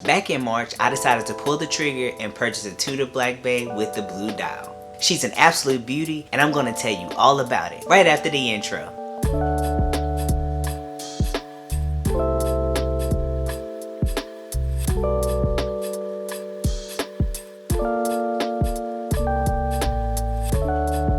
Back in March, I decided to pull the trigger and purchase a Tudor Black Bay with the blue dial. She's an absolute beauty, and I'm gonna tell you all about it right after the intro.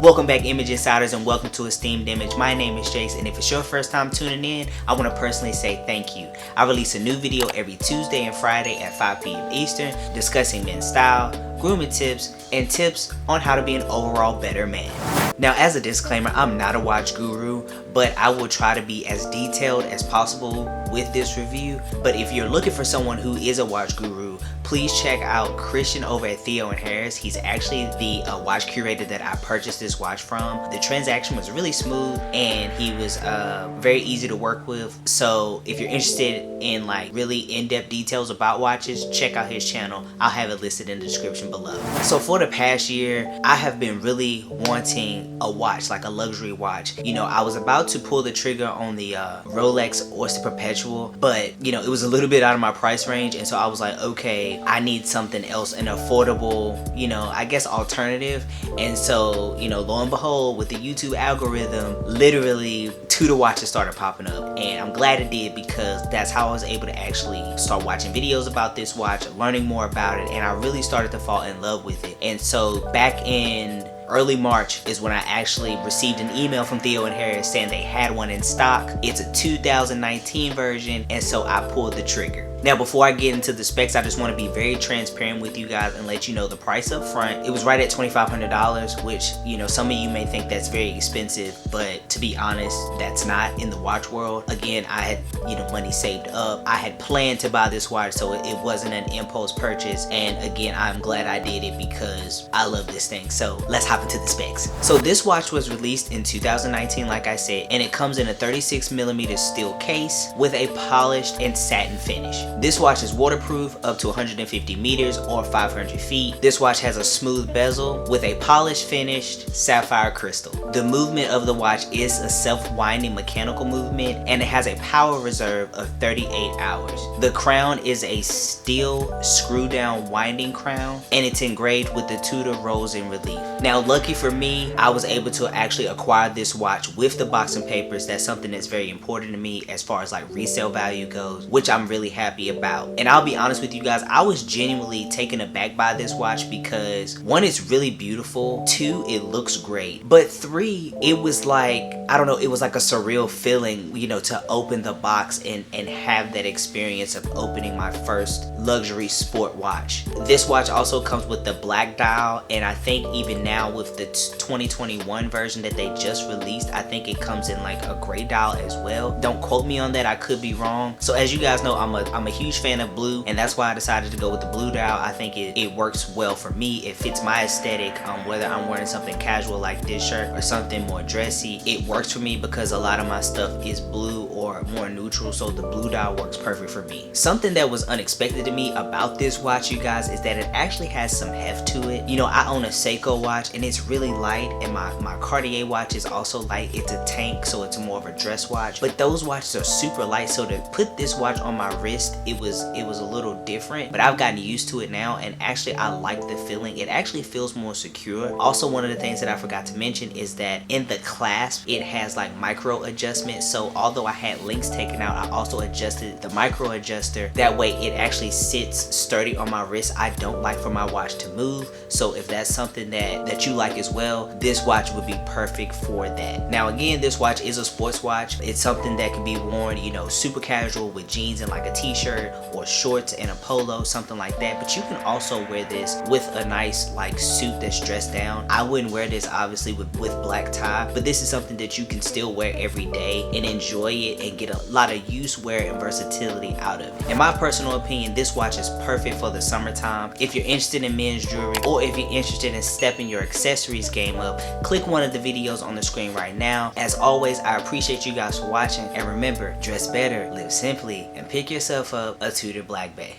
Welcome back, Image Insiders, and welcome to Esteemed Image. My name is Jayce, and if it's your first time tuning in, I want to personally say thank you. I release a new video every Tuesday and Friday at 5 p.m. Eastern, discussing men's style, grooming tips, and tips on how to be an overall better man. Now, as a disclaimer, I'm not a watch guru, but I will try to be as detailed as possible with this review. But if you're looking for someone who is a watch guru, please check out Christian over at Theo Harris. He's actually the watch curator that I purchased this watch from. The transaction was really smooth, and he was very easy to work with. So if you're interested in like really in-depth details about watches, check out his channel. I'll have it listed in the description below. So for the past year, I have been really wanting a watch, like a luxury watch. You know, I was about to pull the trigger on the Rolex Oyster Perpetual, but you know, it was a little bit out of my price range, and so I was like, okay, I need something else, an affordable, you know, I guess alternative. And so, you know, lo and behold, with the YouTube algorithm, literally Tudor watches started popping up, and I'm glad it did, because that's how I was able to actually start watching videos about this watch, learning more about it, and I really started to fall in love with it. And so back in early March is when I actually received an email from Theo and Harris saying they had one in stock. It's a 2019 version, and so I pulled the trigger. Now, before I get into the specs, I just want to be very transparent with you guys and let you know the price up front. It was right at $2,500, which, you know, some of you may think that's very expensive, but to be honest, that's not in the watch world. Again, I had, you know, money saved up. I had planned to buy this watch, so it wasn't an impulse purchase. And again, I'm glad I did it because I love this thing. So let's hop into the specs. So this watch was released in 2019, like I said, and it comes in a 36mm steel case with a polished and satin finish. This watch is waterproof up to 150 meters or 500 feet. This watch has a smooth bezel with a polished finished sapphire crystal. The movement of the watch is a self-winding mechanical movement, and it has a power reserve of 38 hours. The crown is a steel screw-down winding crown, and it's engraved with the Tudor rose in relief. Now, lucky for me, I was able to actually acquire this watch with the box and papers. That's something that's very important to me as far as like resale value goes, which I'm really happy about. And I'll be honest with you guys, I was genuinely taken aback by this watch because one, it's really beautiful, two, it looks great, but three, it was like, I don't know, it was like a surreal feeling, you know, to open the box and have that experience of opening my first luxury sport watch. This watch also comes with the black dial, and I think even now with the 2021 version that they just released, I think it comes in like a gray dial as well. Don't quote me on that, I could be wrong. So as you guys know, I'm a huge fan of blue, and that's why I decided to go with the blue dial. I think it works well for me. It fits my aesthetic, whether I'm wearing something casual like this shirt or something more dressy. It works for me because a lot of my stuff is blue or more neutral, so the blue dial works perfect for me. Something that was unexpected to me about this watch, you guys, is that it actually has some heft to it. You know, I own a Seiko watch, and it's really light, and my Cartier watch is also light. It's a tank, so it's more of a dress watch, but those watches are super light, so to put this watch on my wrist, it was a little different, but I've gotten used to it now, and actually I like the feeling. It actually feels more secure. Also, one of the things that I forgot to mention is that in the clasp, it has like micro adjustments. So although I had links taken out, I also adjusted the micro adjuster. That way it actually sits sturdy on my wrist. I don't like for my watch to move, so if that's something that you like as well, this watch would be perfect for that. Now again, this watch is a sports watch. It's something that can be worn, you know, super casual with jeans and like a t-shirt, or shorts and a polo, something like that. But you can also wear this with a nice like suit that's dressed down. I wouldn't wear this obviously with black tie, but this is something that you can still wear every day and enjoy it and get a lot of use, wear, and versatility out of it. In my personal opinion, this watch is perfect for the summertime. If you're interested in men's jewelry, or if you're interested in stepping your accessories game up, click one of the videos on the screen right now. As always, I appreciate you guys for watching, and remember, dress better, live simply, and pick yourself up a Tudor Black Bay.